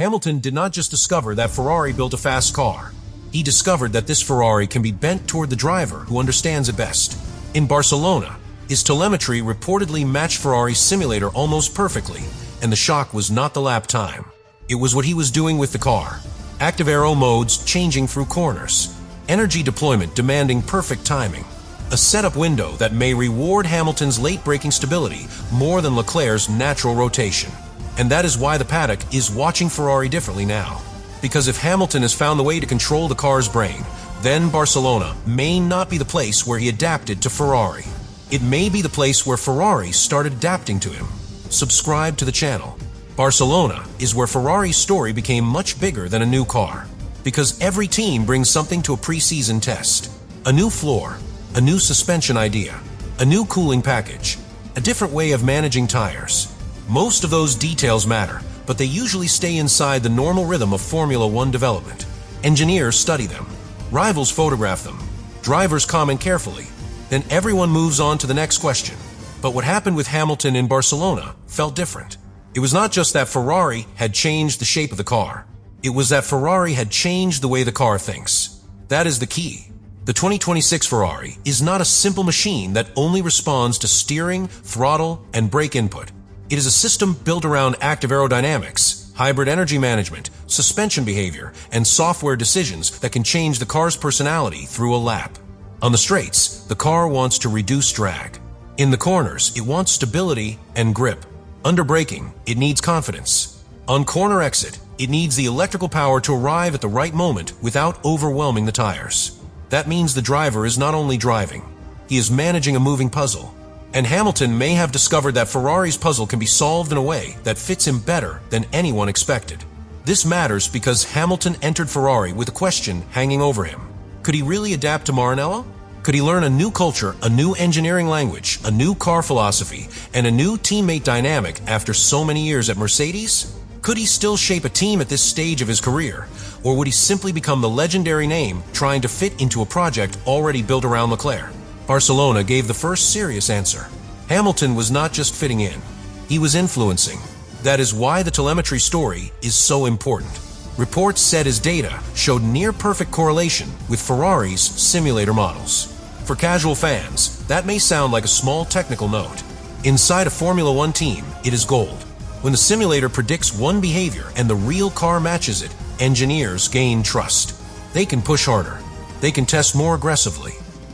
Hamilton did not just discover that Ferrari built a fast car. He discovered that this Ferrari can be bent toward the driver who understands it best. In Barcelona, his telemetry reportedly matched Ferrari's simulator almost perfectly, and the shock was not the lap time. It was what he was doing with the car. Active aero modes changing through corners. Energy deployment demanding perfect timing. A setup window that may reward Hamilton's late braking stability more than Leclerc's natural rotation. And that is why the paddock is watching Ferrari differently now. Because if Hamilton has found the way to control the car's brain, then Barcelona may not be the place where he adapted to Ferrari. It may be the place where Ferrari started adapting to him. Subscribe to the channel. Barcelona is where Ferrari's story became much bigger than a new car. Because every team brings something to a preseason test. A new floor, a new suspension idea, a new cooling package, a different way of managing tires. Most of those details matter, but they usually stay inside the normal rhythm of Formula One development. Engineers study them. Rivals photograph them. Drivers comment carefully. Then everyone moves on to the next question. But what happened with Hamilton in Barcelona felt different. It was not just that Ferrari had changed the shape of the car. It was that Ferrari had changed the way the car thinks. That is the key. The 2026 Ferrari is not a simple machine that only responds to steering, throttle, and brake input. It is a system built around active aerodynamics, hybrid energy management, suspension behavior, and software decisions that can change the car's personality through a lap. On the straights, the car wants to reduce drag. In the corners, it wants stability and grip. Under braking, it needs confidence. On corner exit, it needs the electrical power to arrive at the right moment without overwhelming the tires. That means the driver is not only driving, he is managing a moving puzzle. And Hamilton may have discovered that Ferrari's puzzle can be solved in a way that fits him better than anyone expected. This matters because Hamilton entered Ferrari with a question hanging over him. Could he really adapt to Maranello? Could he learn a new culture, a new engineering language, a new car philosophy, and a new teammate dynamic after so many years at Mercedes? Could he still shape a team at this stage of his career? Or would he simply become the legendary name trying to fit into a project already built around Leclerc? Barcelona gave the first serious answer. Hamilton was not just fitting in, he was influencing. That is why the telemetry story is so important. Reports said his data showed near-perfect correlation with Ferrari's simulator models. For casual fans, that may sound like a small technical note. Inside a Formula One team, it is gold. When the simulator predicts one behavior and the real car matches it, engineers gain trust. They can push harder. They can test more aggressively.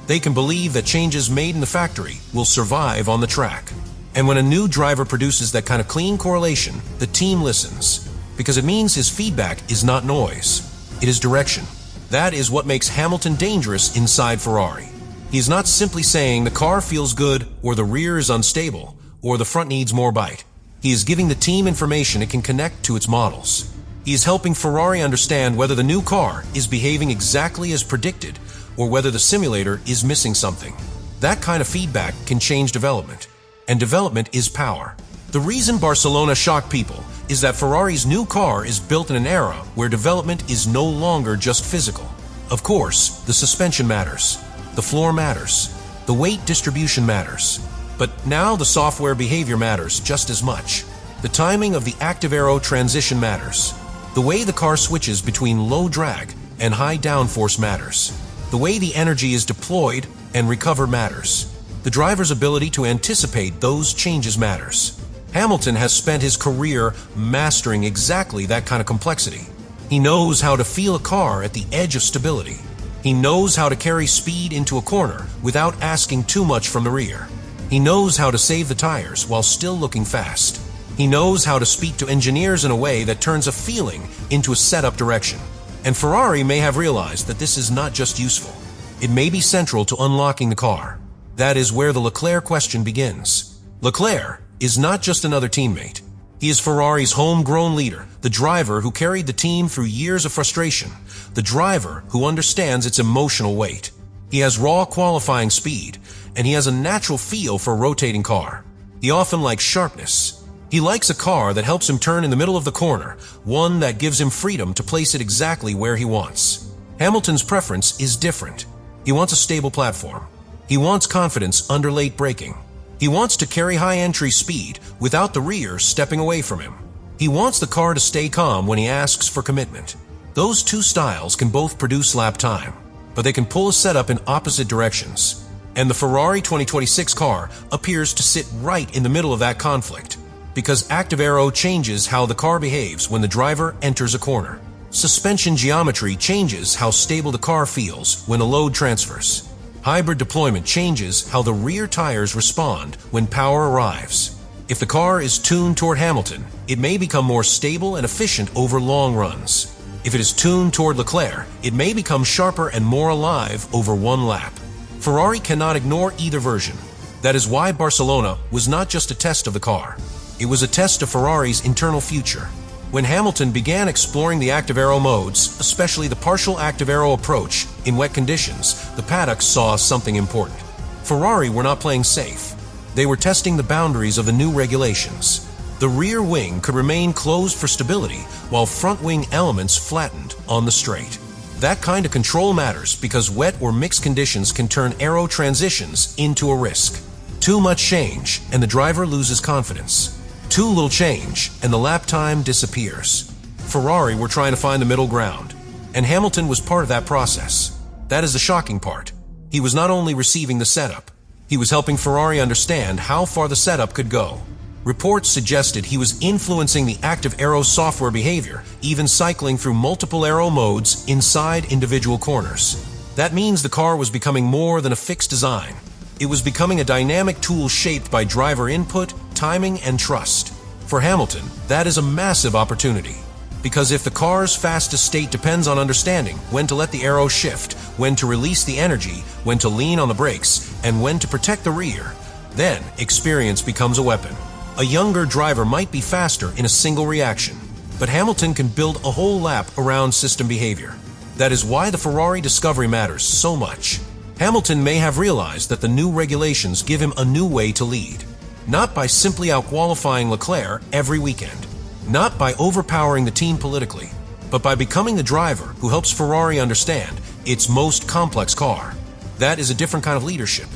They can believe that changes made in the factory will survive on the track. And when a new driver produces that kind of clean correlation, the team listens. Because it means his feedback is not noise. It is direction. That is what makes Hamilton dangerous inside Ferrari. He is not simply saying the car feels good, or the rear is unstable, or the front needs more bite. He is giving the team information it can connect to its models. He is helping Ferrari understand whether the new car is behaving exactly as predicted, or whether the simulator is missing something. That kind of feedback can change development. And development is power. The reason Barcelona shocked people is that Ferrari's new car is built in an era where development is no longer just physical. Of course, the suspension matters. The floor matters. The weight distribution matters. But now the software behavior matters just as much. The timing of the active aero transition matters. The way the car switches between low drag and high downforce matters. The way the energy is deployed and recovered matters. The driver's ability to anticipate those changes matters. Hamilton has spent his career mastering exactly that kind of complexity. He knows how to feel a car at the edge of stability. He knows how to carry speed into a corner without asking too much from the rear. He knows how to save the tires while still looking fast. He knows how to speak to engineers in a way that turns a feeling into a setup direction. And Ferrari may have realized that this is not just useful. It may be central to unlocking the car. That is where the Leclerc question begins. Leclerc is not just another teammate. He is Ferrari's homegrown leader, the driver who carried the team through years of frustration, the driver who understands its emotional weight. He has raw qualifying speed, and he has a natural feel for a rotating car. He often likes sharpness. He likes a car that helps him turn in the middle of the corner, one that gives him freedom to place it exactly where he wants. Hamilton's preference is different. He wants a stable platform. He wants confidence under late braking. He wants to carry high entry speed without the rear stepping away from him. He wants the car to stay calm when he asks for commitment. Those two styles can both produce lap time, but they can pull a setup in opposite directions. And the Ferrari 2026 car appears to sit right in the middle of that conflict, because active aero changes how the car behaves when the driver enters a corner. Suspension geometry changes how stable the car feels when a load transfers. Hybrid deployment changes how the rear tires respond when power arrives. If the car is tuned toward Hamilton, it may become more stable and efficient over long runs. If it is tuned toward Leclerc, it may become sharper and more alive over one lap. Ferrari cannot ignore either version. That is why Barcelona was not just a test of the car. It was a test of Ferrari's internal future. When Hamilton began exploring the active aero modes, especially the partial active aero approach, in wet conditions, the paddock saw something important. Ferrari were not playing safe. They were testing the boundaries of the new regulations. The rear wing could remain closed for stability, while front wing elements flattened on the straight. That kind of control matters because wet or mixed conditions can turn aero transitions into a risk. Too much change, and the driver loses confidence. Too little change, and the lap time disappears. Ferrari were trying to find the middle ground, and Hamilton was part of that process. That is the shocking part. He was not only receiving the setup, he was helping Ferrari understand how far the setup could go. Reports suggested he was influencing the active aero software behavior, even cycling through multiple aero modes inside individual corners. That means the car was becoming more than a fixed design. It was becoming a dynamic tool shaped by driver input, timing, and trust. For Hamilton, that is a massive opportunity. Because if the car's fastest state depends on understanding when to let the aero shift, when to release the energy, when to lean on the brakes, and when to protect the rear, then experience becomes a weapon. A younger driver might be faster in a single reaction, but Hamilton can build a whole lap around system behavior. That is why the Ferrari discovery matters so much. Hamilton may have realized that the new regulations give him a new way to lead. Not by simply outqualifying Leclerc every weekend. Not by overpowering the team politically, but by becoming the driver who helps Ferrari understand its most complex car. That is a different kind of leadership,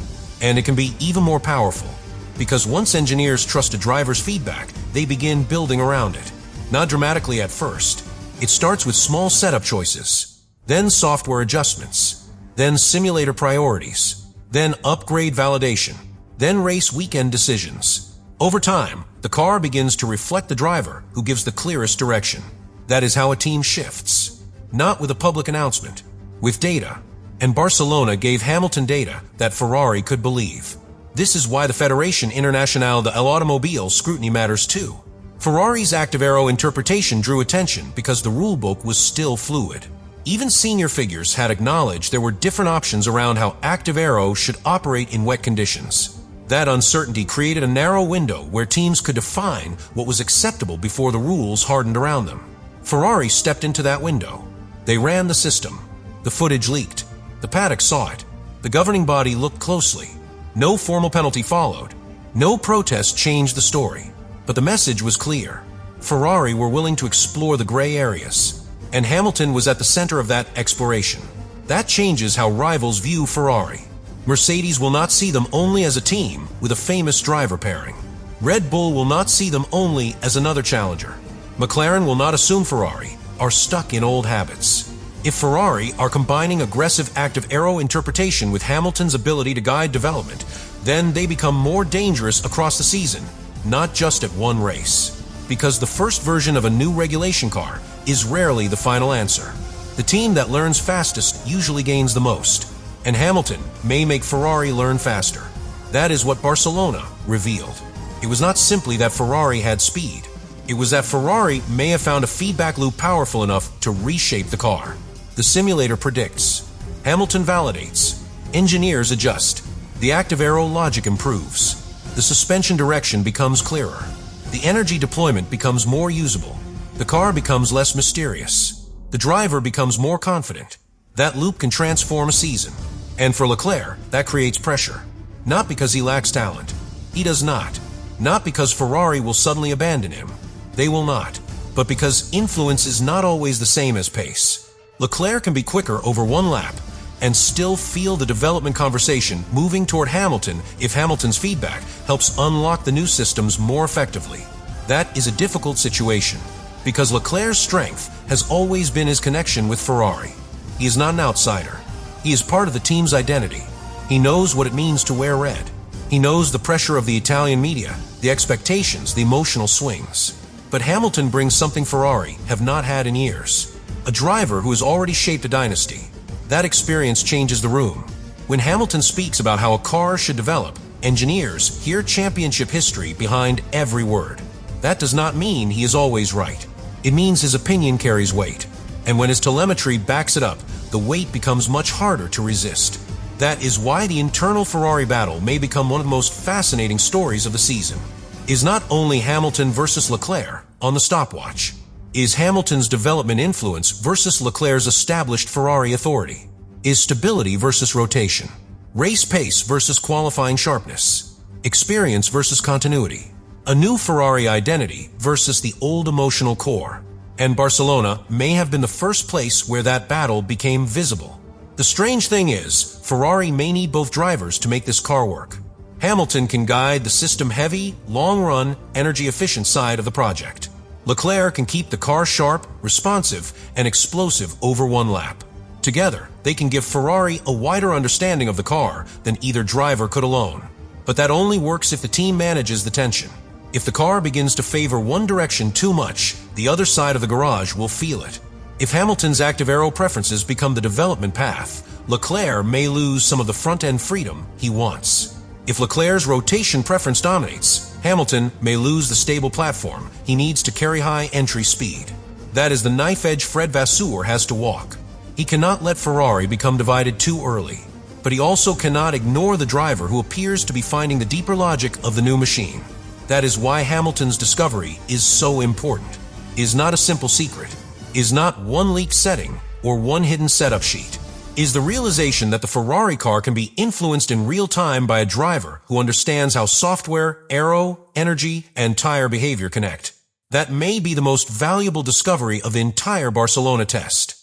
and it can be even more powerful. Because once engineers trust a driver's feedback, they begin building around it. Not dramatically at first. It starts with small setup choices, then software adjustments, then simulator priorities, then upgrade validation, then race weekend decisions. Over time, the car begins to reflect the driver who gives the clearest direction. That is how a team shifts. Not with a public announcement, with data. And Barcelona gave Hamilton data that Ferrari could believe. This is why the Federation Internationale de l'Automobile scrutiny matters too. Ferrari's active aero interpretation drew attention because the rulebook was still fluid. Even senior figures had acknowledged there were different options around how active aero should operate in wet conditions. That uncertainty created a narrow window where teams could define what was acceptable before the rules hardened around them. Ferrari stepped into that window. They ran the system. The footage leaked. The paddock saw it. The governing body looked closely. No formal penalty followed. No protest changed the story. But the message was clear. Ferrari were willing to explore the gray areas. And Hamilton was at the center of that exploration. That changes how rivals view Ferrari. Mercedes will not see them only as a team with a famous driver pairing. Red Bull will not see them only as another challenger. McLaren will not assume Ferrari are stuck in old habits. If Ferrari are combining aggressive active aero interpretation with Hamilton's ability to guide development, then they become more dangerous across the season, not just at one race. Because the first version of a new regulation car is rarely the final answer. The team that learns fastest usually gains the most, and Hamilton may make Ferrari learn faster. That is what Barcelona revealed. It was not simply that Ferrari had speed. It was that Ferrari may have found a feedback loop powerful enough to reshape the car. The simulator predicts. Hamilton validates. Engineers adjust. The active aero logic improves. The suspension direction becomes clearer. The energy deployment becomes more usable. The car becomes less mysterious. The driver becomes more confident. That loop can transform a season. And for Leclerc, that creates pressure. Not because he lacks talent. He does not. Not because Ferrari will suddenly abandon him. They will not. But because influence is not always the same as pace. Leclerc can be quicker over one lap and still feel the development conversation moving toward Hamilton if Hamilton's feedback helps unlock the new systems more effectively. That is a difficult situation, because Leclerc's strength has always been his connection with Ferrari. He is not an outsider. He is part of the team's identity. He knows what it means to wear red. He knows the pressure of the Italian media, the expectations, the emotional swings. But Hamilton brings something Ferrari have not had in years. A driver who has already shaped a dynasty. That experience changes the room. When Hamilton speaks about how a car should develop, engineers hear championship history behind every word. That does not mean he is always right. It means his opinion carries weight. And when his telemetry backs it up, the weight becomes much harder to resist. That is why the internal Ferrari battle may become one of the most fascinating stories of the season. Is not only Hamilton versus Leclerc on the stopwatch. Is Hamilton's development influence versus Leclerc's established Ferrari authority? Is stability versus rotation? Race pace versus qualifying sharpness? Experience versus continuity? A new Ferrari identity versus the old emotional core? And Barcelona may have been the first place where that battle became visible. The strange thing is, Ferrari may need both drivers to make this car work. Hamilton can guide the system-heavy, long-run, energy-efficient side of the project. Leclerc can keep the car sharp, responsive, and explosive over one lap. Together, they can give Ferrari a wider understanding of the car than either driver could alone. But that only works if the team manages the tension. If the car begins to favor one direction too much, the other side of the garage will feel it. If Hamilton's active aero preferences become the development path, Leclerc may lose some of the front-end freedom he wants. If Leclerc's rotation preference dominates, Hamilton may lose the stable platform he needs to carry high entry speed. That is the knife edge Fred Vasseur has to walk. He cannot let Ferrari become divided too early, but he also cannot ignore the driver who appears to be finding the deeper logic of the new machine. That is why Hamilton's discovery is so important. Is not a simple secret. Is not one leaked setting or one hidden setup sheet. Is the realization that the Ferrari car can be influenced in real time by a driver who understands how software, aero, energy, and tire behavior connect. That may be the most valuable discovery of the entire Barcelona test.